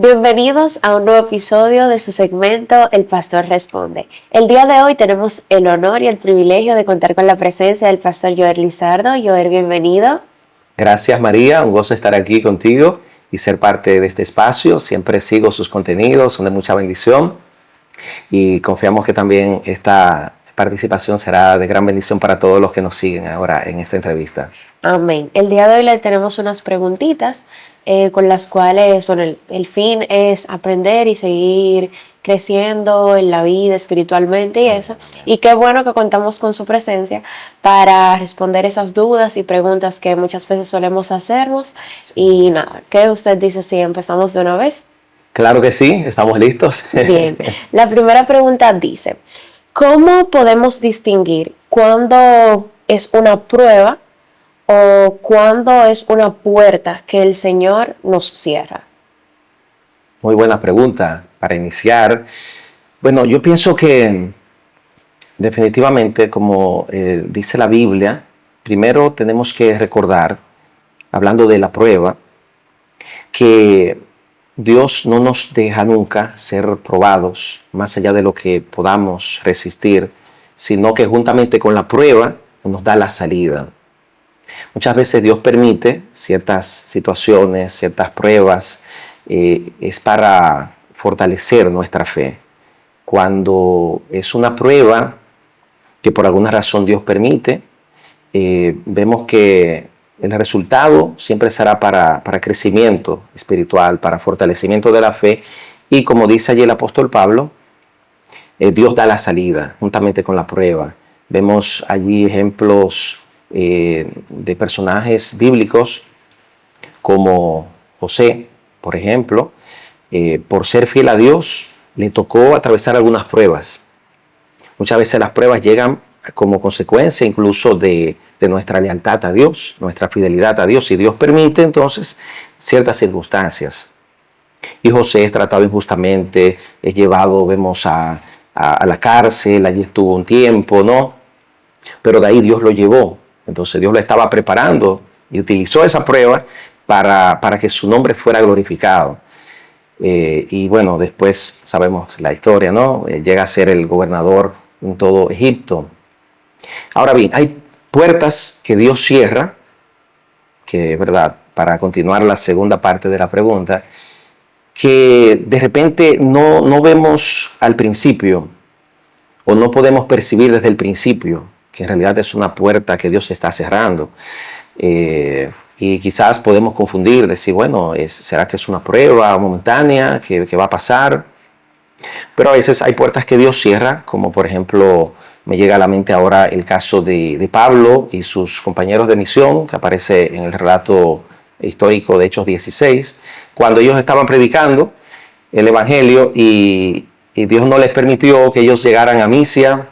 Bienvenidos a un nuevo episodio de su segmento El Pastor Responde. El día de hoy tenemos el honor y el privilegio de contar con la presencia del Pastor Joel Lizardo. Joel, bienvenido. Gracias María, un gozo estar aquí contigo y ser parte de este espacio. Siempre sigo sus contenidos, son de mucha bendición y confiamos que también esta participación será de gran bendición para todos los que nos siguen ahora en esta entrevista. Amén. El día de hoy le tenemos unas preguntitas con las cuales, bueno, el fin es aprender y seguir creciendo en la vida espiritualmente y eso. Y qué bueno que contamos con su presencia para responder esas dudas y preguntas que muchas veces solemos hacernos. Y nada, ¿qué usted dice si empezamos de una vez? Claro que sí, estamos listos. Bien, la primera pregunta dice, ¿cómo podemos distinguir cuándo es una prueba o cuándo es una puerta que el Señor nos cierra? Muy buena pregunta para iniciar. Bueno, yo pienso que definitivamente, como dice la Biblia, primero tenemos que recordar, hablando de la prueba, que Dios no nos deja nunca ser probados más allá de lo que podamos resistir, sino que juntamente con la prueba nos da la salida. Muchas veces Dios permite ciertas situaciones, ciertas pruebas, es para fortalecer nuestra fe. Cuando es una prueba que por alguna razón Dios permite, vemos que el resultado siempre será para crecimiento espiritual, para fortalecimiento de la fe. Y como dice allí el apóstol Pablo, Dios da la salida juntamente con la prueba. Vemos allí ejemplos de personajes bíblicos como José, por ejemplo. Por ser fiel a Dios, le tocó atravesar algunas pruebas. Muchas veces las pruebas llegan como consecuencia incluso de nuestra lealtad a Dios, nuestra fidelidad a Dios. Y Dios permite entonces ciertas circunstancias. Y José es tratado injustamente, es llevado, vemos, a la cárcel, allí estuvo un tiempo, ¿no? Pero de ahí Dios lo llevó. Entonces Dios lo estaba preparando y utilizó esa prueba para que su nombre fuera glorificado. Y bueno, después sabemos la historia, ¿no? Llega a ser el gobernador en todo Egipto. Ahora bien, hay puertas que Dios cierra, que, ¿verdad? Para continuar la segunda parte de la pregunta, que de repente no vemos al principio o no podemos percibir desde el principio, que en realidad es una puerta que Dios está cerrando. Y quizás podemos confundir, decir, bueno, ¿será que es una prueba momentánea que va a pasar? Pero a veces hay puertas que Dios cierra, como por ejemplo, me llega a la mente ahora el caso de Pablo y sus compañeros de misión, que aparece en el relato histórico de Hechos 16, cuando ellos estaban predicando el Evangelio y Dios no les permitió que ellos llegaran a Misia,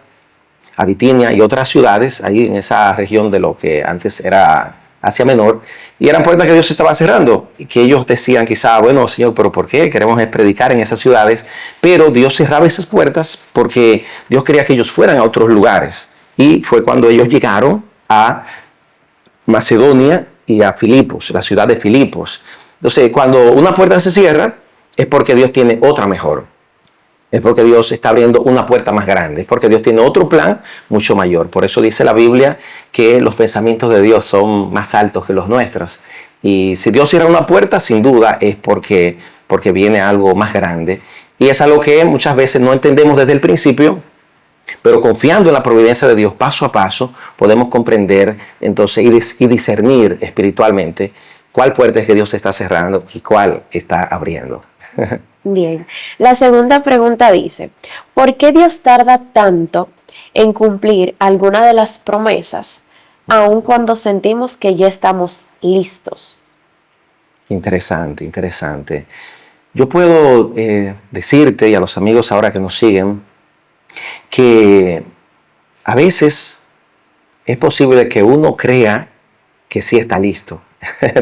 a Bitinia y otras ciudades, ahí en esa región de lo que antes era Asia Menor, y eran puertas que Dios estaba cerrando, y que ellos decían quizá, bueno, Señor, pero ¿por qué? Queremos predicar en esas ciudades, pero Dios cerraba esas puertas porque Dios quería que ellos fueran a otros lugares, y fue cuando ellos llegaron a Macedonia y a Filipos, la ciudad de Filipos. Entonces, cuando una puerta se cierra, es porque Dios tiene otra mejor. Es porque Dios está abriendo una puerta más grande. Es porque Dios tiene otro plan mucho mayor. Por eso dice la Biblia que los pensamientos de Dios son más altos que los nuestros. Y si Dios cierra una puerta, sin duda es porque viene algo más grande. Y es algo que muchas veces no entendemos desde el principio, pero confiando en la providencia de Dios paso a paso, podemos comprender entonces y discernir espiritualmente cuál puerta es que Dios está cerrando y cuál está abriendo. Bien, la segunda pregunta dice, ¿por qué Dios tarda tanto en cumplir alguna de las promesas, aun cuando sentimos que ya estamos listos? Interesante, interesante. Yo puedo decirte y a los amigos ahora que nos siguen que a veces es posible que uno crea que sí está listo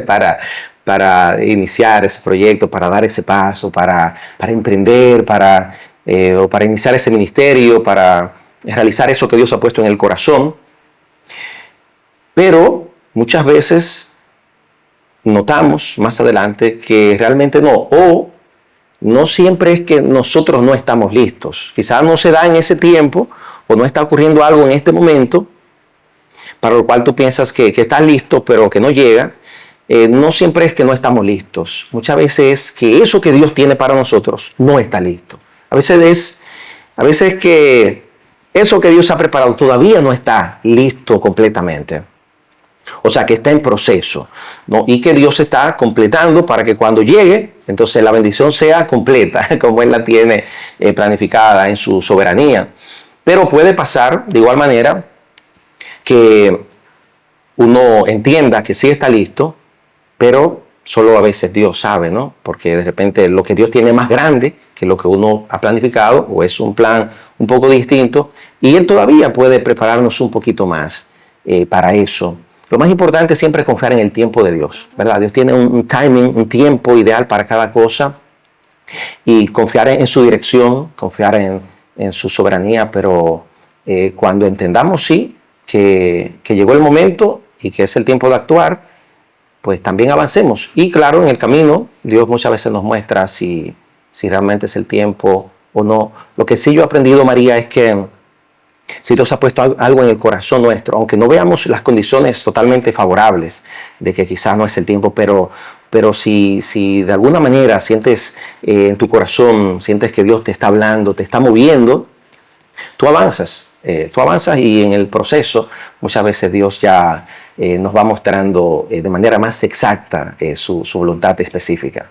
para iniciar ese proyecto, para dar ese paso, para emprender, o para iniciar ese ministerio, para realizar eso que Dios ha puesto en el corazón. Pero muchas veces notamos más adelante que realmente no, o no siempre es que nosotros no estamos listos. Quizás no se da en ese tiempo o no está ocurriendo algo en este momento para lo cual tú piensas que estás listo, pero que no llega. No siempre es que no estamos listos. Muchas veces es que eso que Dios tiene para nosotros no está listo. A veces es que eso que Dios ha preparado todavía no está listo completamente. O sea, que está en proceso, ¿no? Y que Dios está completando para que cuando llegue, entonces la bendición sea completa, como Él la tiene planificada en su soberanía. Pero puede pasar de igual manera que uno entienda que sí está listo, pero solo a veces Dios sabe, ¿no? Porque de repente lo que Dios tiene es más grande que lo que uno ha planificado, o es un plan un poco distinto, y Él todavía puede prepararnos un poquito más para eso. Lo más importante siempre es confiar en el tiempo de Dios, ¿verdad? Dios tiene un timing, un tiempo ideal para cada cosa, y confiar en su dirección, confiar en su soberanía, pero cuando entendamos, sí, que llegó el momento y que es el tiempo de actuar, pues también avancemos. Y claro, en el camino, Dios muchas veces nos muestra si realmente es el tiempo o no. Lo que sí yo he aprendido, María, es que si Dios ha puesto algo en el corazón nuestro, aunque no veamos las condiciones totalmente favorables de que quizás no es el tiempo, pero si de alguna manera sientes en tu corazón, sientes que Dios te está hablando, te está moviendo, tú avanzas. Tú avanzas y en el proceso muchas veces Dios ya nos va mostrando de manera más exacta su voluntad específica.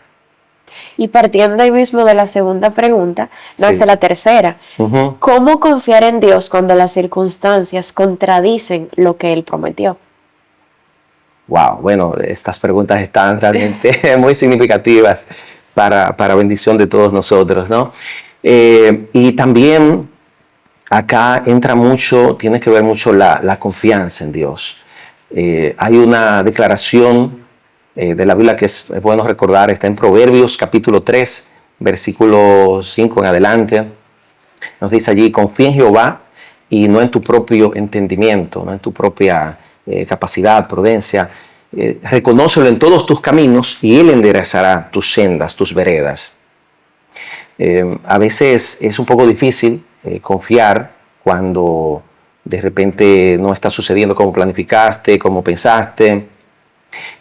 Y partiendo ahí mismo de la segunda pregunta, nace Sí. la tercera. Uh-huh. ¿Cómo confiar en Dios cuando las circunstancias contradicen lo que Él prometió? Wow, bueno, estas preguntas están realmente muy significativas para bendición de todos nosotros, ¿no? Y también acá entra mucho, tiene que ver mucho la confianza en Dios. Hay una declaración de la Biblia que es bueno recordar, está en Proverbios capítulo 3, versículo 5 en adelante. Nos dice allí, confía en Jehová y no en tu propio entendimiento, no en tu propia capacidad, prudencia. Reconócelo en todos tus caminos y Él enderezará tus sendas, tus veredas. A veces es un poco difícil confiar cuando de repente no está sucediendo como planificaste, como pensaste,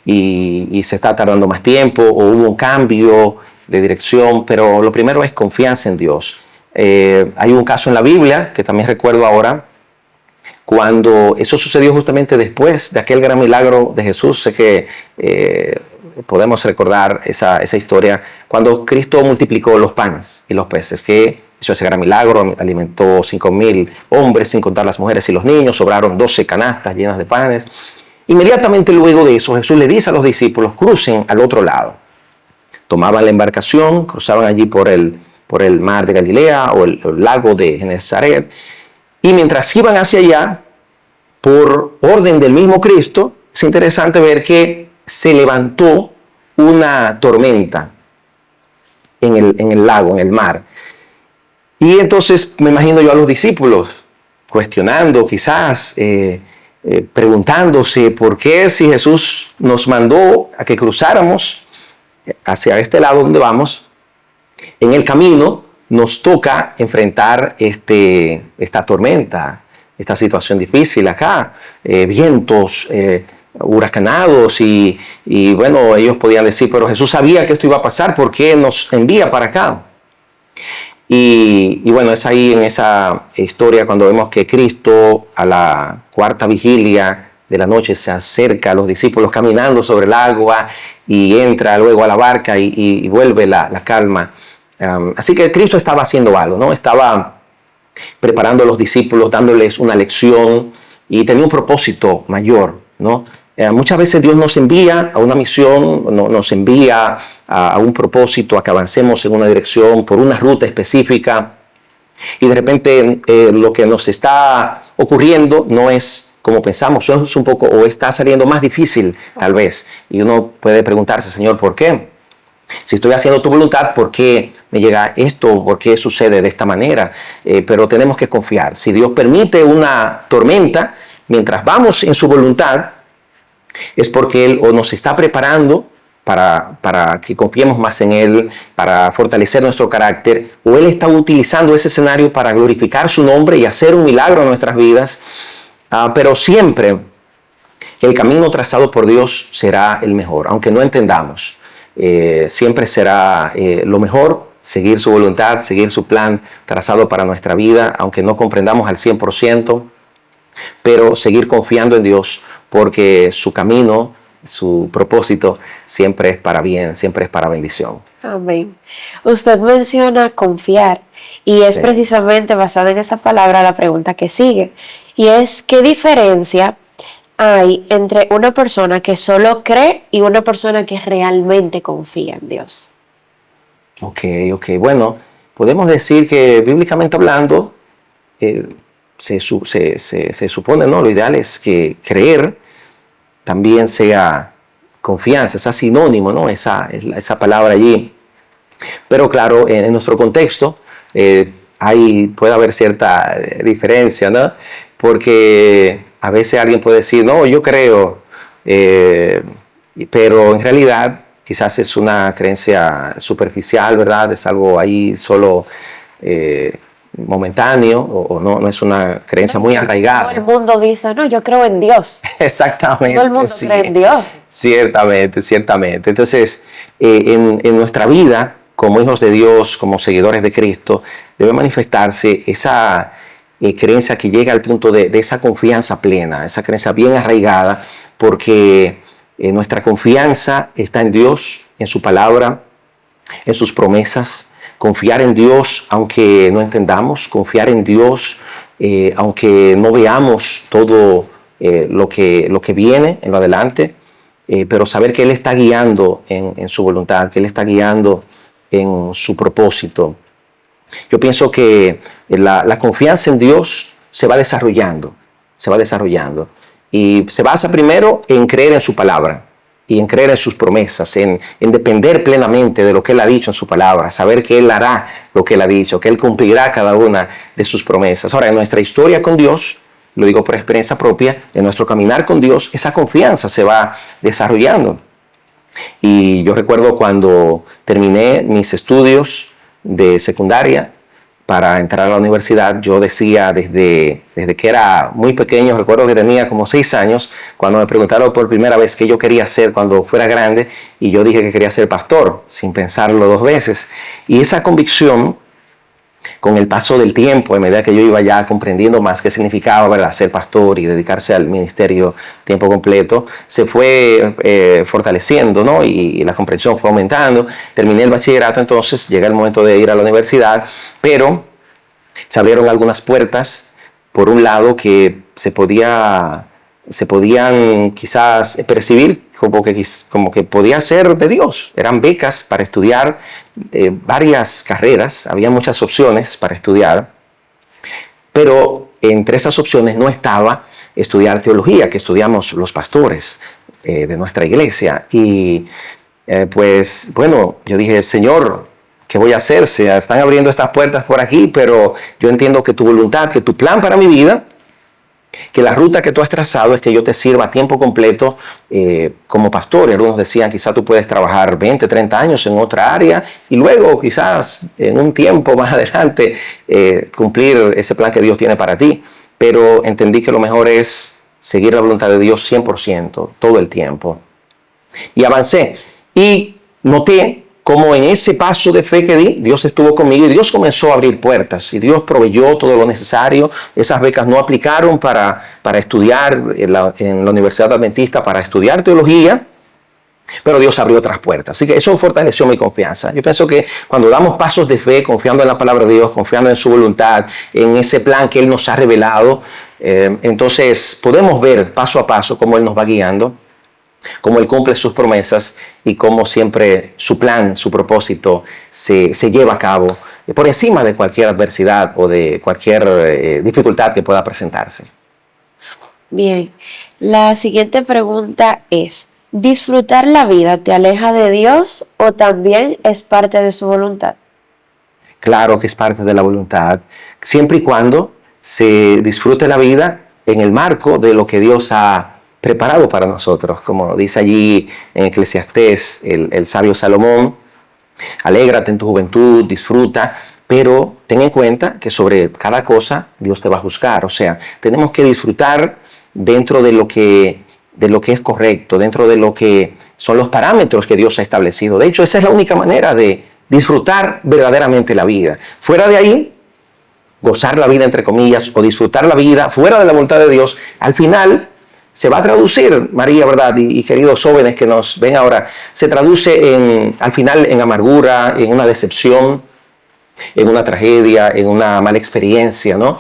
y se está tardando más tiempo o hubo un cambio de dirección, pero lo primero es confianza en Dios. Hay un caso en la Biblia que también recuerdo ahora, cuando eso sucedió justamente después de aquel gran milagro de Jesús. Sé que podemos recordar esa historia, cuando Cristo multiplicó los panes y los peces, que hizo ese gran milagro, alimentó 5,000 hombres, sin contar las mujeres y los niños, sobraron 12 canastas llenas de panes. Inmediatamente luego de eso, Jesús le dice a los discípulos, crucen al otro lado. Tomaban la embarcación, cruzaban allí por el mar de Galilea o el lago de Genesaret, y mientras iban hacia allá, por orden del mismo Cristo, es interesante ver que se levantó una tormenta en el lago, en el mar. Y entonces me imagino yo a los discípulos cuestionando, quizás preguntándose por qué, si Jesús nos mandó a que cruzáramos hacia este lado donde vamos, en el camino nos toca enfrentar esta tormenta, esta situación difícil acá, vientos huracanados y bueno, ellos podían decir, pero Jesús sabía que esto iba a pasar, ¿por qué nos envía para acá? Y bueno, es ahí en esa historia cuando vemos que Cristo a la cuarta vigilia de la noche se acerca a los discípulos caminando sobre el agua y entra luego a la barca y vuelve la calma. Así que Cristo estaba haciendo algo, ¿no? Estaba preparando a los discípulos, dándoles una lección y tenía un propósito mayor, ¿no? Muchas veces Dios nos envía a una misión, nos envía a un propósito, a que avancemos en una dirección por una ruta específica, y de repente lo que nos está ocurriendo no es como pensamos, es un poco, o está saliendo más difícil tal vez, y uno puede preguntarse, Señor, ¿por qué? Si estoy haciendo tu voluntad, ¿por qué me llega esto? ¿Por qué sucede de esta manera? Pero tenemos que confiar. Si Dios permite una tormenta mientras vamos en su voluntad, es porque Él o nos está preparando para que confiemos más en Él, para fortalecer nuestro carácter, o Él está utilizando ese escenario para glorificar su nombre y hacer un milagro en nuestras vidas. Pero siempre el camino trazado por Dios será el mejor, aunque no entendamos. Siempre será lo mejor seguir su voluntad, seguir su plan trazado para nuestra vida, aunque no comprendamos al 100%, pero seguir confiando en Dios, porque su camino, su propósito siempre es para bien, siempre es para bendición. Amén. Usted menciona confiar y es Sí. precisamente basada en esa palabra la pregunta que sigue. Y es, ¿qué diferencia hay entre una persona que solo cree y una persona que realmente confía en Dios? Ok. Bueno, podemos decir que bíblicamente hablando, se supone, ¿no? Lo ideal es que creer también sea confianza, sea sinónimo, ¿no? Esa palabra allí. Pero claro, en nuestro contexto puede haber cierta diferencia, ¿no? Porque a veces alguien puede decir, no, yo creo, pero en realidad quizás es una creencia superficial, ¿verdad? Es algo ahí solo momentáneo o no es una creencia muy arraigada. Todo el mundo dice, no, yo creo en Dios. Exactamente. Todo el mundo sí. cree en Dios. Ciertamente. Entonces, en nuestra vida, como hijos de Dios, como seguidores de Cristo, debe manifestarse esa creencia que llega al punto de esa confianza plena, esa creencia bien arraigada, porque nuestra confianza está en Dios, en su palabra, en sus promesas. Confiar en Dios aunque no entendamos, confiar en Dios aunque no veamos todo lo que viene en lo adelante, pero saber que Él está guiando en su voluntad, que Él está guiando en su propósito. Yo pienso que la confianza en Dios se va desarrollando y se basa primero en creer en su palabra y en creer en sus promesas, en depender plenamente de lo que Él ha dicho en su palabra, saber que Él hará lo que Él ha dicho, que Él cumplirá cada una de sus promesas. Ahora, en nuestra historia con Dios, lo digo por experiencia propia, en nuestro caminar con Dios, esa confianza se va desarrollando. Y yo recuerdo cuando terminé mis estudios de secundaria para entrar a la universidad, yo decía desde que era muy pequeño, recuerdo que tenía como 6 años, cuando me preguntaron por primera vez qué yo quería hacer cuando fuera grande, y yo dije que quería ser pastor, sin pensarlo 2 veces. Y esa convicción, con el paso del tiempo, a medida que yo iba ya comprendiendo más qué significaba, ¿verdad?, ser pastor y dedicarse al ministerio tiempo completo, se fue fortaleciendo, ¿no? Y la comprensión fue aumentando. Terminé el bachillerato, entonces llega el momento de ir a la universidad, pero se abrieron algunas puertas, por un lado, que se podían quizás percibir como que podía ser de Dios. Eran becas para estudiar varias carreras, había muchas opciones para estudiar, pero entre esas opciones no estaba estudiar teología, que estudiamos los pastores de nuestra iglesia. Y pues bueno, yo dije, Señor, ¿qué voy a hacer? Se están abriendo estas puertas por aquí, pero yo entiendo que tu voluntad, que tu plan para mi vida, que la ruta que tú has trazado es que yo te sirva a tiempo completo como pastor. Y algunos decían, quizás tú puedes trabajar 20, 30 años en otra área y luego quizás en un tiempo más adelante cumplir ese plan que Dios tiene para ti. Pero entendí que lo mejor es seguir la voluntad de Dios 100%, todo el tiempo. Y avancé y noté cómo en ese paso de fe que di, Dios estuvo conmigo y Dios comenzó a abrir puertas y Dios proveyó todo lo necesario. Esas becas no aplicaron para estudiar en la Universidad Adventista, para estudiar teología, pero Dios abrió otras puertas. Así que eso fortaleció mi confianza. Yo pienso que cuando damos pasos de fe, confiando en la palabra de Dios, confiando en su voluntad, en ese plan que Él nos ha revelado, entonces podemos ver paso a paso cómo Él nos va guiando, cómo Él cumple sus promesas y cómo siempre su plan, su propósito se lleva a cabo por encima de cualquier adversidad o de cualquier dificultad que pueda presentarse. Bien, la siguiente pregunta es, ¿disfrutar la vida te aleja de Dios o también es parte de su voluntad? Claro que es parte de la voluntad, siempre y cuando se disfrute la vida en el marco de lo que Dios ha preparado para nosotros. Como dice allí en Eclesiastés el sabio Salomón, alégrate en tu juventud, disfruta, pero ten en cuenta que sobre cada cosa Dios te va a juzgar. O sea, tenemos que disfrutar dentro de lo que es correcto, dentro de lo que son los parámetros que Dios ha establecido. De hecho, esa es la única manera de disfrutar verdaderamente la vida. Fuera de ahí, gozar la vida, entre comillas, o disfrutar la vida fuera de la voluntad de Dios, al final se va a traducir, María, ¿verdad? Y queridos jóvenes que nos ven ahora, se traduce al final en amargura, en una decepción, en una tragedia, en una mala experiencia, ¿no?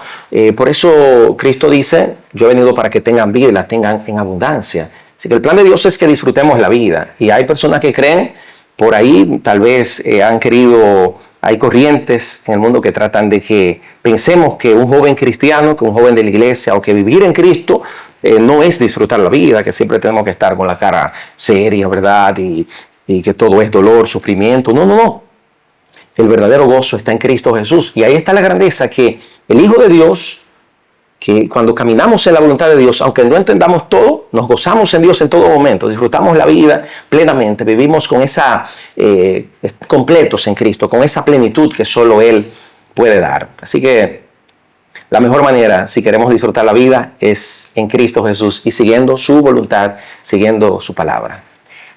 Por eso Cristo dice, yo he venido para que tengan vida y la tengan en abundancia. Así que el plan de Dios es que disfrutemos la vida. Y hay personas que creen, por ahí tal vez hay corrientes en el mundo que tratan de que pensemos que un joven cristiano, que un joven de la iglesia o que vivir en Cristo no es disfrutar la vida, que siempre tenemos que estar con la cara seria, ¿verdad? Y que todo es dolor, sufrimiento. No, no, no. El verdadero gozo está en Cristo Jesús. Y ahí está la grandeza que el Hijo de Dios, que cuando caminamos en la voluntad de Dios, aunque no entendamos todo, nos gozamos en Dios en todo momento, disfrutamos la vida plenamente, vivimos con completos en Cristo, con esa plenitud que solo Él puede dar. Así que la mejor manera, si queremos disfrutar la vida, es en Cristo Jesús y siguiendo su voluntad, siguiendo su palabra.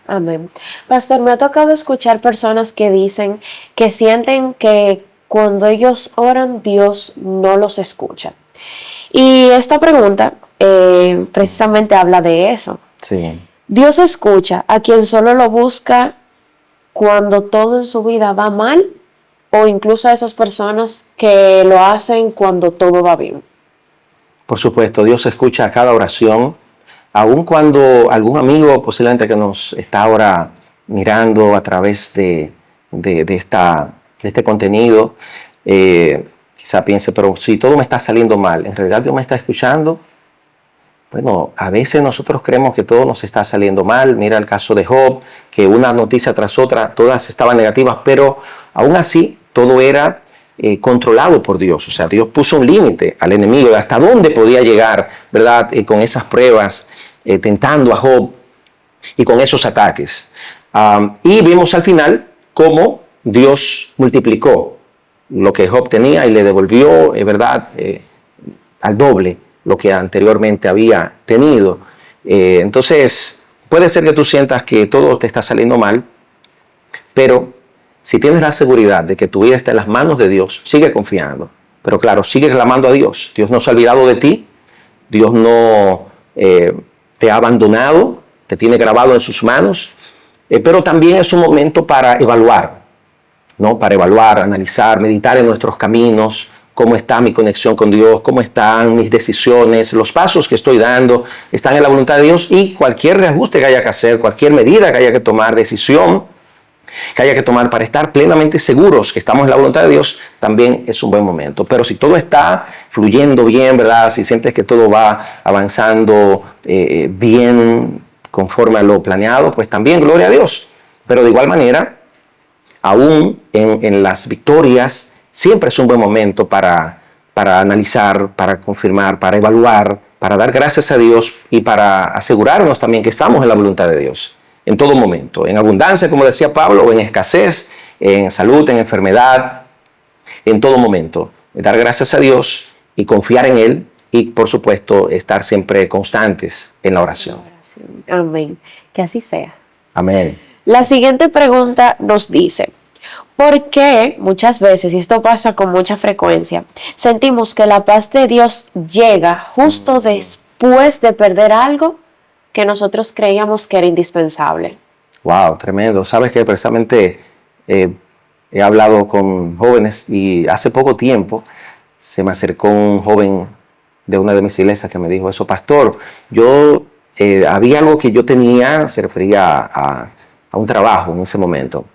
Amén. Pastor, me ha tocado escuchar personas que dicen que sienten que cuando ellos oran, Dios no los escucha. Y esta pregunta precisamente habla de eso. Sí. Dios escucha a quien solo lo busca cuando todo en su vida va mal, o incluso a esas personas que lo hacen cuando todo va bien. Por supuesto, Dios escucha a cada oración, aun cuando algún amigo posiblemente que nos está ahora mirando a través de este contenido, quizá piense, pero si todo me está saliendo mal, ¿en realidad Dios me está escuchando? Bueno, a veces nosotros creemos que todo nos está saliendo mal. Mira el caso de Job, que una noticia tras otra, todas estaban negativas, pero aún así todo era controlado por Dios. O sea, Dios puso un límite al enemigo de hasta dónde podía llegar, ¿verdad? Con esas pruebas, tentando a Job y con esos ataques. Y vimos al final cómo Dios multiplicó lo que Job tenía y le devolvió, ¿verdad? Al doble lo que anteriormente había tenido. Entonces, puede ser que tú sientas que todo te está saliendo mal, pero si tienes la seguridad de que tu vida está en las manos de Dios, sigue confiando. Pero claro, sigue clamando a Dios. Dios no se ha olvidado de ti. Dios no te ha abandonado, te tiene grabado en sus manos. Pero también es un momento para evaluar, ¿no? Para evaluar, analizar, meditar en nuestros caminos, cómo está mi conexión con Dios, cómo están mis decisiones, los pasos que estoy dando, están en la voluntad de Dios, y cualquier reajuste que haya que hacer, cualquier medida que haya que tomar, decisión que haya que tomar para estar plenamente seguros que estamos en la voluntad de Dios, también es un buen momento. Pero si todo está fluyendo bien, ¿verdad? Si sientes que todo va avanzando bien conforme a lo planeado, pues también gloria a Dios. Pero de igual manera, aún en las victorias, siempre es un buen momento para analizar, para confirmar, para evaluar, para dar gracias a Dios y para asegurarnos también que estamos en la voluntad de Dios. En todo momento, en abundancia, como decía Pablo, o en escasez, en salud, en enfermedad, en todo momento. Dar gracias a Dios y confiar en Él y, por supuesto, estar siempre constantes en la oración. Amén. Que así sea. Amén. La siguiente pregunta nos dice: ¿por qué muchas veces, y esto pasa con mucha frecuencia, sentimos que la paz de Dios llega justo después de perder algo que nosotros creíamos que era indispensable? Wow, tremendo. Sabes que precisamente he hablado con jóvenes y hace poco tiempo se me acercó un joven de una de mis iglesias que me dijo eso: pastor, había algo que yo tenía, se refería a un trabajo en ese momento.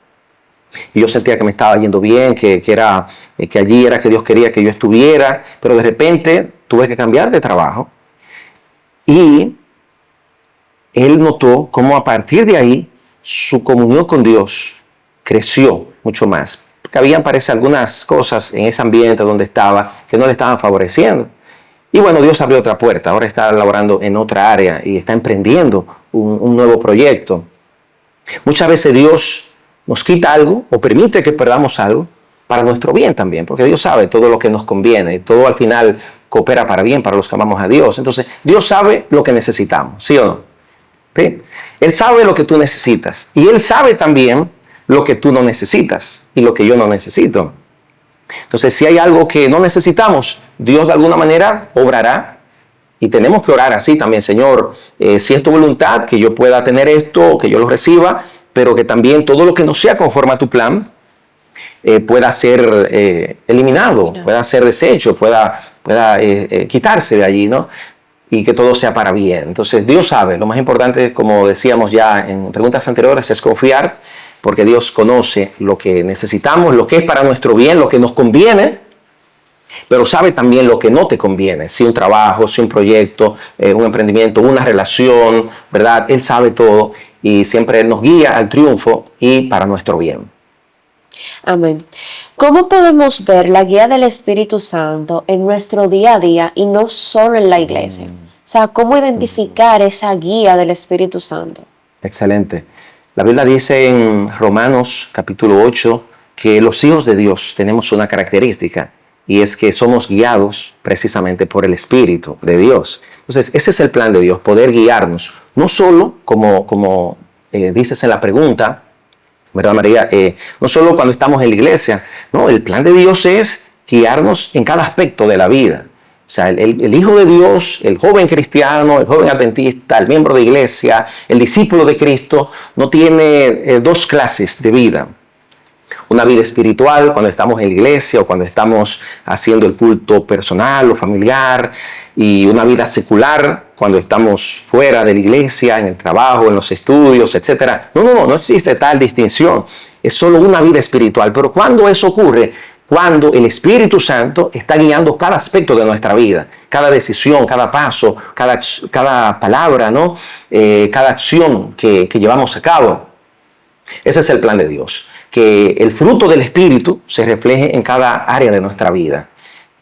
Y yo sentía que me estaba yendo bien, que allí era que Dios quería que yo estuviera, pero de repente tuve que cambiar de trabajo. Y él notó cómo a partir de ahí su comunión con Dios creció mucho más. Porque habían, parece, algunas cosas en ese ambiente donde estaba que no le estaban favoreciendo. Y bueno, Dios abrió otra puerta, ahora está laborando en otra área y está emprendiendo un nuevo proyecto. Muchas veces Dios nos quita algo o permite que perdamos algo para nuestro bien también, porque Dios sabe todo lo que nos conviene, todo al final coopera para bien para los que amamos a Dios. Entonces, Dios sabe lo que necesitamos, ¿sí o no? ¿Sí? Él sabe lo que tú necesitas y Él sabe también lo que tú no necesitas y lo que yo no necesito. Entonces, si hay algo que no necesitamos, Dios de alguna manera obrará y tenemos que orar así también, Señor, si es tu voluntad, que yo pueda tener esto, que yo lo reciba, pero que también todo lo que no sea conforme a tu plan pueda ser eliminado, pueda ser deshecho, pueda quitarse de allí, ¿no? Y que todo sea para bien. Entonces, Dios sabe, lo más importante, como decíamos ya en preguntas anteriores, es confiar, porque Dios conoce lo que necesitamos, lo que es para nuestro bien, lo que nos conviene, pero sabe también lo que no te conviene, si un trabajo, si un proyecto, un emprendimiento, una relación, ¿verdad? Él sabe todo y siempre nos guía al triunfo y para nuestro bien. Amén. ¿Cómo podemos ver la guía del Espíritu Santo en nuestro día a día y no solo en la iglesia? O sea, ¿cómo identificar esa guía del Espíritu Santo? Excelente. La Biblia dice en Romanos capítulo 8 que los hijos de Dios tenemos una característica y es que somos guiados precisamente por el Espíritu de Dios. Entonces, ese es el plan de Dios, poder guiarnos, no solo como dices en la pregunta, ¿verdad, María? No solo cuando estamos en la iglesia, no, el plan de Dios es guiarnos en cada aspecto de la vida. O sea, el Hijo de Dios, el joven cristiano, el joven adventista, el miembro de iglesia, el discípulo de Cristo, no tiene dos clases de vida. Una vida espiritual cuando estamos en la iglesia o cuando estamos haciendo el culto personal o familiar, y una vida secular cuando estamos fuera de la iglesia, en el trabajo, en los estudios, etc. No existe tal distinción. Es solo una vida espiritual. Pero ¿cuándo eso ocurre? Cuando el Espíritu Santo está guiando cada aspecto de nuestra vida, cada decisión, cada paso, cada palabra, ¿no? Cada acción que llevamos a cabo. Ese es el plan de Dios, que el fruto del Espíritu se refleje en cada área de nuestra vida.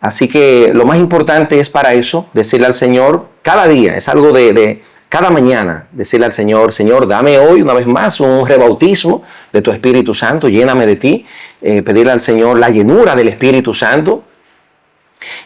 Así que lo más importante es para eso, decirle al Señor cada día, es algo de cada mañana, decirle al Señor, Señor, dame hoy una vez más un rebautismo de tu Espíritu Santo, lléname de ti, pedirle al Señor la llenura del Espíritu Santo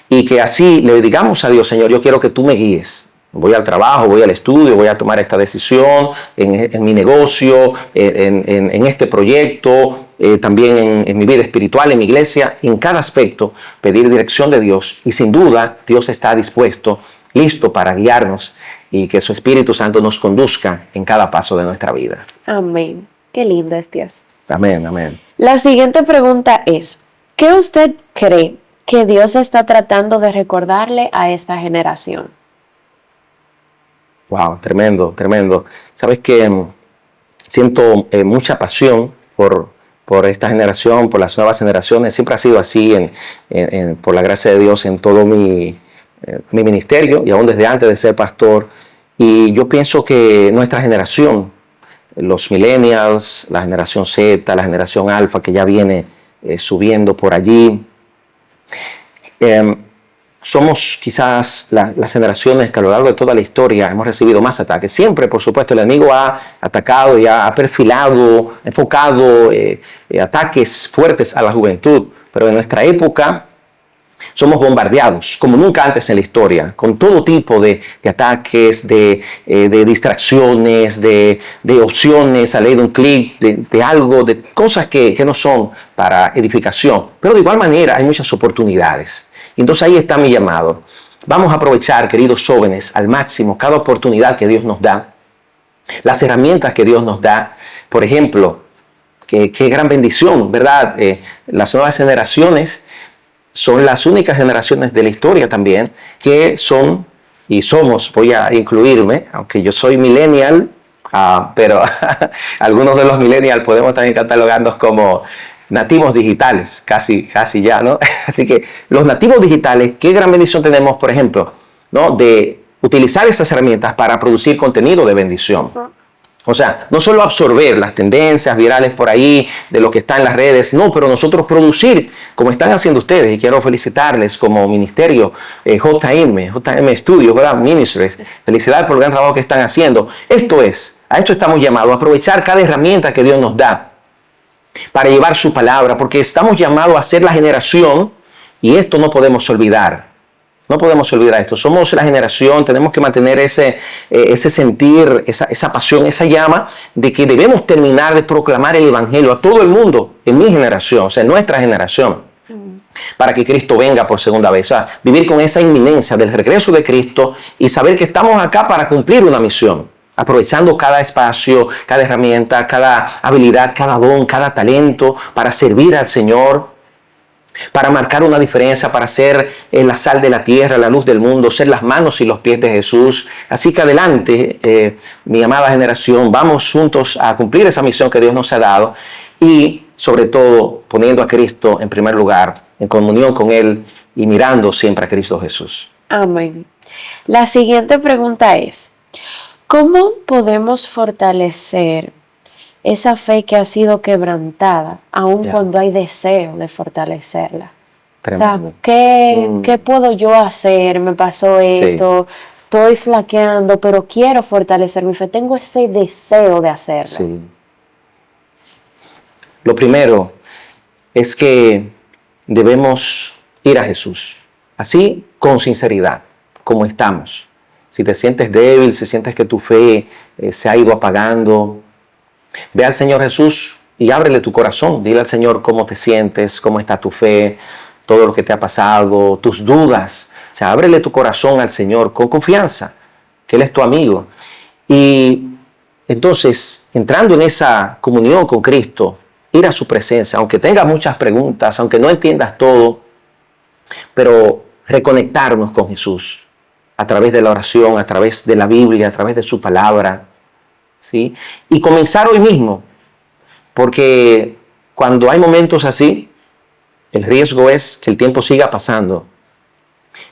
y que así le digamos a Dios, Señor, yo quiero que tú me guíes. Voy al trabajo, voy al estudio, voy a tomar esta decisión en mi negocio, en este proyecto, también en mi vida espiritual, en mi iglesia, en cada aspecto, pedir dirección de Dios. Y sin duda, Dios está dispuesto, listo para guiarnos y que su Espíritu Santo nos conduzca en cada paso de nuestra vida. Amén. Qué lindo es Dios. Amén, amén. La siguiente pregunta es, ¿qué usted cree que Dios está tratando de recordarle a esta generación? Wow, tremendo, tremendo. Sabes que siento mucha pasión por esta generación, por las nuevas generaciones. Siempre ha sido así, por la gracia de Dios, en todo mi ministerio y aún desde antes de ser pastor. Y yo pienso que nuestra generación, los millennials, la generación Z, la generación alfa que ya viene subiendo por allí, somos quizás las generaciones que a lo largo de toda la historia hemos recibido más ataques. Siempre, por supuesto, el enemigo ha atacado y ha perfilado, enfocado ataques fuertes a la juventud. Pero en nuestra época somos bombardeados, como nunca antes en la historia, con todo tipo de ataques, de distracciones, de opciones a ley de un clic, de algo, de cosas que no son para edificación. Pero de igual manera hay muchas oportunidades. Entonces ahí está mi llamado. Vamos a aprovechar, queridos jóvenes, al máximo cada oportunidad que Dios nos da, las herramientas que Dios nos da. Por ejemplo, qué gran bendición, ¿verdad? Las nuevas generaciones son las únicas generaciones de la historia también que son y somos, voy a incluirme, aunque yo soy millennial, pero algunos de los millennials podemos también catalogarnos como nativos digitales, casi ya, ¿no? Así que los nativos digitales, qué gran bendición tenemos, por ejemplo, ¿no? De utilizar esas herramientas para producir contenido de bendición. O sea, no solo absorber las tendencias virales por ahí, de lo que está en las redes, no, pero nosotros producir, como están haciendo ustedes, y quiero felicitarles como ministerio JM Studios, ¿verdad? Ministries. Felicidades por el gran trabajo que están haciendo. A esto estamos llamados, a aprovechar cada herramienta que Dios nos da para llevar su palabra, porque estamos llamados a ser la generación, y esto no podemos olvidar. No podemos olvidar esto. Somos la generación, tenemos que mantener ese sentir, esa pasión, esa llama de que debemos terminar de proclamar el Evangelio a todo el mundo en mi generación, o sea, en nuestra generación, para que Cristo venga por segunda vez. O sea, vivir con esa inminencia del regreso de Cristo y saber que estamos acá para cumplir una misión, aprovechando cada espacio, cada herramienta, cada habilidad, cada don, cada talento para servir al Señor, para marcar una diferencia, para ser la sal de la tierra, la luz del mundo, ser las manos y los pies de Jesús. Así que adelante, mi amada generación, vamos juntos a cumplir esa misión que Dios nos ha dado y sobre todo poniendo a Cristo en primer lugar, en comunión con Él y mirando siempre a Cristo Jesús. Amén. La siguiente pregunta es, ¿cómo podemos fortalecer esa fe que ha sido quebrantada, aun cuando hay deseo de fortalecerla? Tremendo. O sea, ¿qué puedo yo hacer? Me pasó esto, estoy flaqueando, pero quiero fortalecer mi fe. Tengo ese deseo de hacerlo. Sí. Lo primero es que debemos ir a Jesús, así con sinceridad, como estamos. Si te sientes débil, si sientes que tu fe se ha ido apagando, ve al Señor Jesús y ábrele tu corazón. Dile al Señor cómo te sientes, cómo está tu fe, todo lo que te ha pasado, tus dudas. O sea, ábrele tu corazón al Señor con confianza, que Él es tu amigo. Y entonces, entrando en esa comunión con Cristo, ir a su presencia, aunque tengas muchas preguntas, aunque no entiendas todo, pero reconectarnos con Jesús a través de la oración, a través de la Biblia, a través de su palabra. ¿Sí? Y comenzar hoy mismo, porque cuando hay momentos así, el riesgo es que el tiempo siga pasando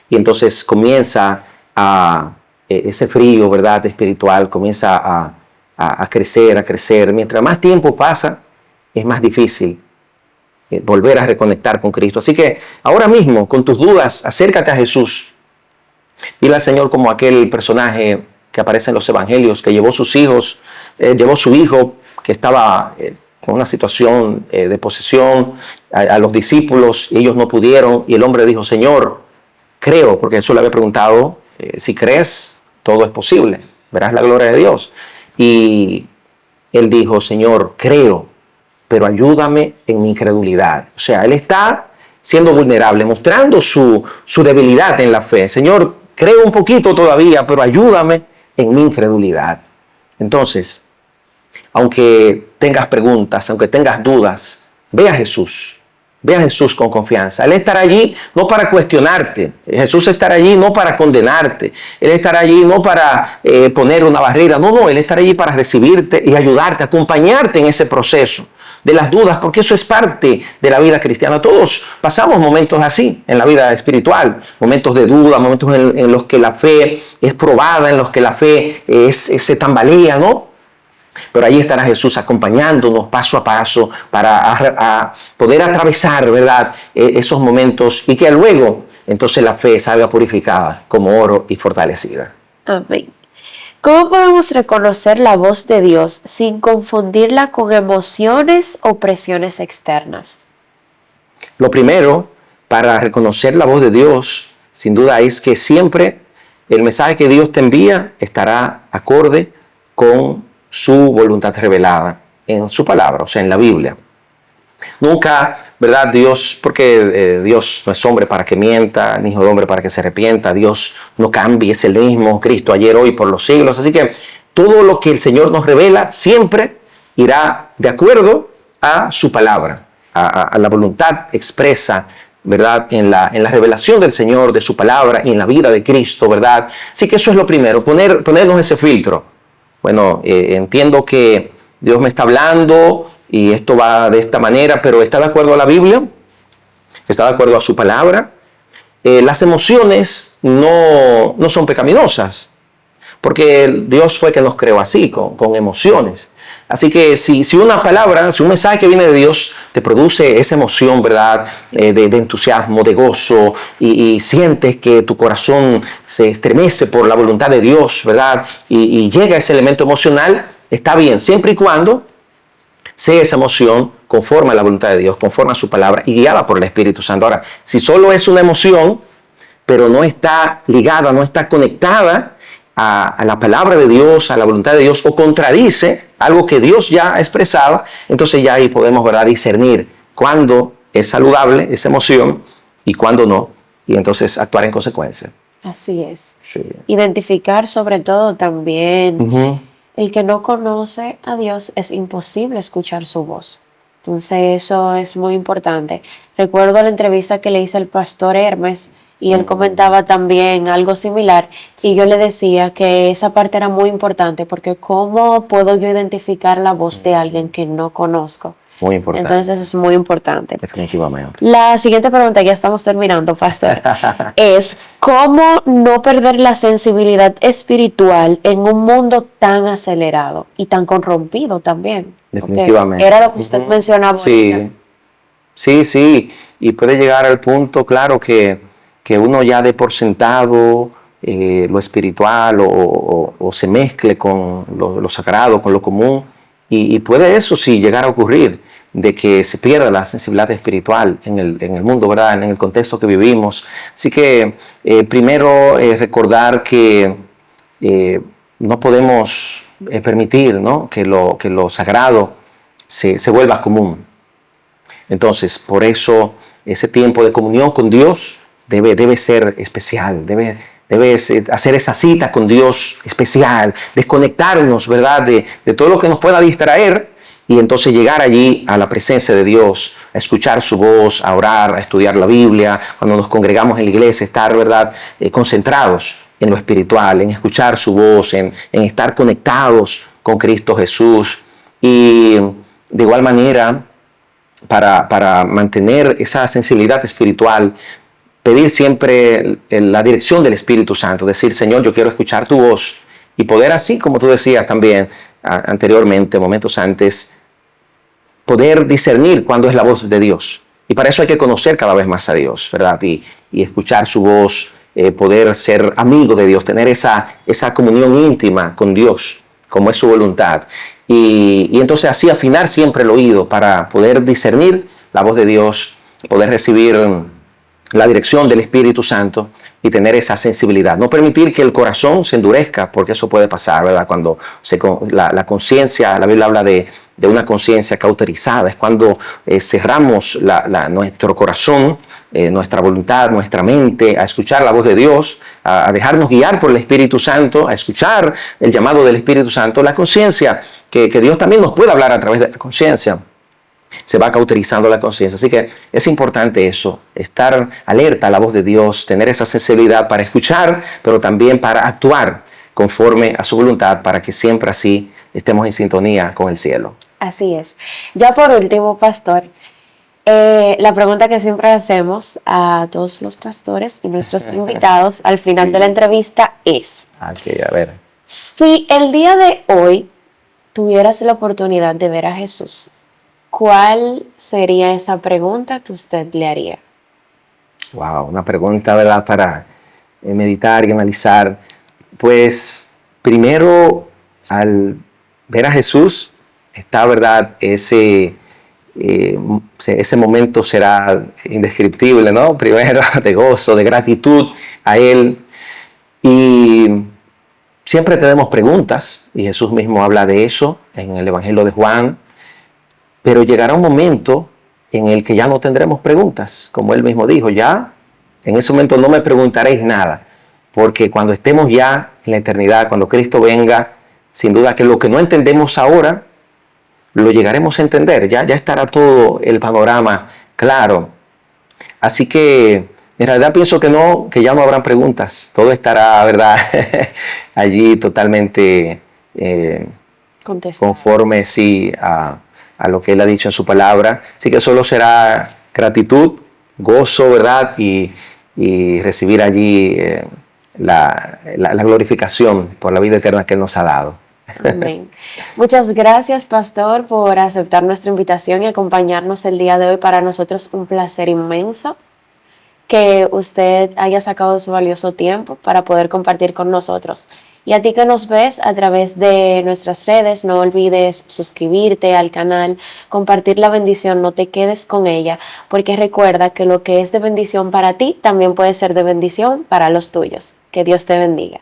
y entonces comienza ese frío, ¿verdad?, espiritual, comienza a crecer. Mientras más tiempo pasa, es más difícil volver a reconectar con Cristo. Así que ahora mismo, con tus dudas, acércate a Jesús. Dile al Señor como aquel personaje que aparece en los evangelios, que llevó sus hijos, llevó su hijo que estaba con una situación de posesión a los discípulos y ellos no pudieron y el hombre dijo, Señor, creo, porque Jesús le había preguntado, si crees, todo es posible, verás la gloria de Dios. Y él dijo, Señor, creo, pero ayúdame en mi incredulidad. O sea, él está siendo vulnerable, mostrando su debilidad en la fe. Señor, creo un poquito todavía, pero ayúdame en mi incredulidad. Entonces, aunque tengas preguntas, aunque tengas dudas, ve a Jesús. Ve a Jesús con confianza. Él estará allí no para cuestionarte. Jesús estará allí no para condenarte. Él estará allí no para poner una barrera. No, Él estará allí para recibirte y ayudarte, acompañarte en ese proceso de las dudas, porque eso es parte de la vida cristiana. Todos pasamos momentos así en la vida espiritual, momentos de duda, momentos en los que la fe es probada, en los que la fe se tambalea, ¿no? Pero ahí estará Jesús acompañándonos paso a paso para poder atravesar, ¿verdad?, esos momentos y que luego entonces la fe salga purificada como oro y fortalecida. Amén. ¿Cómo podemos reconocer la voz de Dios sin confundirla con emociones o presiones externas? Lo primero, para reconocer la voz de Dios, sin duda, es que siempre el mensaje que Dios te envía estará acorde con su voluntad revelada en su palabra, o sea, en la Biblia. Nunca, ¿verdad? Dios, porque Dios no es hombre para que mienta, ni hijo de hombre para que se arrepienta. Dios no cambia, es el mismo Cristo ayer, hoy, por los siglos. Así que todo lo que el Señor nos revela siempre irá de acuerdo a su palabra, a la voluntad expresa, ¿verdad?, en la revelación del Señor, de su palabra y en la vida de Cristo, ¿verdad? Así que eso es lo primero, ponernos ese filtro. Bueno, entiendo que Dios me está hablando y esto va de esta manera, pero ¿está de acuerdo a la Biblia? ¿Está de acuerdo a su palabra? Las emociones no son pecaminosas, porque Dios fue que nos creó así, con emociones. Así que si una palabra, si un mensaje que viene de Dios te produce esa emoción, ¿verdad? De entusiasmo, de gozo, y sientes que tu corazón se estremece por la voluntad de Dios, ¿verdad? Y llega ese elemento emocional, está bien, siempre y cuando sea esa emoción conforme a la voluntad de Dios, conforme a su palabra y guiada por el Espíritu Santo. Ahora, si solo es una emoción, pero no está ligada, no está conectada a la palabra de Dios, a la voluntad de Dios, o contradice algo que Dios ya ha expresado, entonces ya ahí podemos, ¿verdad?, discernir cuándo es saludable esa emoción y cuándo no, y entonces actuar en consecuencia. Así es. Sí. Identificar sobre todo también Ujú. el que no conoce a Dios, es imposible escuchar su voz. Entonces eso es muy importante. Recuerdo la entrevista que le hice al pastor Hermes y él comentaba también algo similar y yo le decía que esa parte era muy importante porque ¿cómo puedo yo identificar la voz de alguien que no conozco? Muy importante. Entonces eso es muy importante. Definitivamente. La siguiente pregunta, ya estamos terminando, pastor, es ¿cómo no perder la sensibilidad espiritual en un mundo tan acelerado y tan corrompido también? Definitivamente. Era lo que usted mencionaba. Sí, sí, y puede llegar al punto, claro, que uno ya dé por sentado lo espiritual o se mezcle con lo sagrado, con lo común, y puede eso sí llegar a ocurrir, de que se pierda la sensibilidad espiritual en el mundo, ¿verdad?, en el contexto que vivimos. Así que primero recordar que no podemos permitir, ¿no?, que lo sagrado se vuelva común. Entonces, por eso ese tiempo de comunión con Dios debe ser especial, debe hacer esa cita con Dios especial, desconectarnos, ¿verdad?, de todo lo que nos pueda distraer y entonces llegar allí a la presencia de Dios, a escuchar su voz, a orar, a estudiar la Biblia, cuando nos congregamos en la iglesia, estar, ¿verdad?, concentrados en lo espiritual, en escuchar su voz, en estar conectados con Cristo Jesús. Y de igual manera, para mantener esa sensibilidad espiritual, pedir siempre la dirección del Espíritu Santo, decir, Señor, yo quiero escuchar tu voz, y poder así, como tú decías también anteriormente, momentos antes, poder discernir cuándo es la voz de Dios. Y para eso hay que conocer cada vez más a Dios, ¿verdad? Y escuchar su voz, poder ser amigo de Dios, tener esa comunión íntima con Dios, como es su voluntad. Y entonces así afinar siempre el oído para poder discernir la voz de Dios, poder recibir la dirección del Espíritu Santo y tener esa sensibilidad. No permitir que el corazón se endurezca, porque eso puede pasar, ¿verdad? Cuando la conciencia, la Biblia habla de una conciencia cauterizada, es cuando cerramos nuestro corazón, nuestra voluntad, nuestra mente, a escuchar la voz de Dios, a dejarnos guiar por el Espíritu Santo, a escuchar el llamado del Espíritu Santo. La conciencia, que Dios también nos puede hablar a través de la conciencia, se va cauterizando la conciencia. Así que es importante eso, estar alerta a la voz de Dios, tener esa sensibilidad para escuchar, pero también para actuar conforme a su voluntad, para que siempre así estemos en sintonía con el cielo. Así es. Ya por último, pastor, la pregunta que siempre hacemos a todos los pastores y nuestros invitados al final de la entrevista es, Aquí, a ver. si el día de hoy tuvieras la oportunidad de ver a Jesús, ¿cuál sería esa pregunta que usted le haría? Wow, una pregunta, ¿verdad?, para meditar y analizar. Pues primero, al ver a Jesús, está, ¿verdad?, ese momento será indescriptible, ¿no? Primero, de gozo, de gratitud a Él. Y siempre tenemos preguntas, y Jesús mismo habla de eso en el Evangelio de Juan. Pero llegará un momento en el que ya no tendremos preguntas, como Él mismo dijo, ya en ese momento no me preguntaréis nada, porque cuando estemos ya en la eternidad, cuando Cristo venga, sin duda que lo que no entendemos ahora, lo llegaremos a entender, ya estará todo el panorama claro. Así que en realidad pienso que ya no habrán preguntas, todo estará, ¿verdad?, allí totalmente conforme, sí, a lo que Él ha dicho en su palabra. Así que solo será gratitud, gozo, ¿verdad?, y recibir allí la glorificación por la vida eterna que Él nos ha dado. Amén. Muchas gracias, pastor, por aceptar nuestra invitación y acompañarnos el día de hoy. Para nosotros un placer inmenso que usted haya sacado su valioso tiempo para poder compartir con nosotros. Y a ti que nos ves a través de nuestras redes, no olvides suscribirte al canal, compartir la bendición, no te quedes con ella, porque recuerda que lo que es de bendición para ti también puede ser de bendición para los tuyos. Que Dios te bendiga.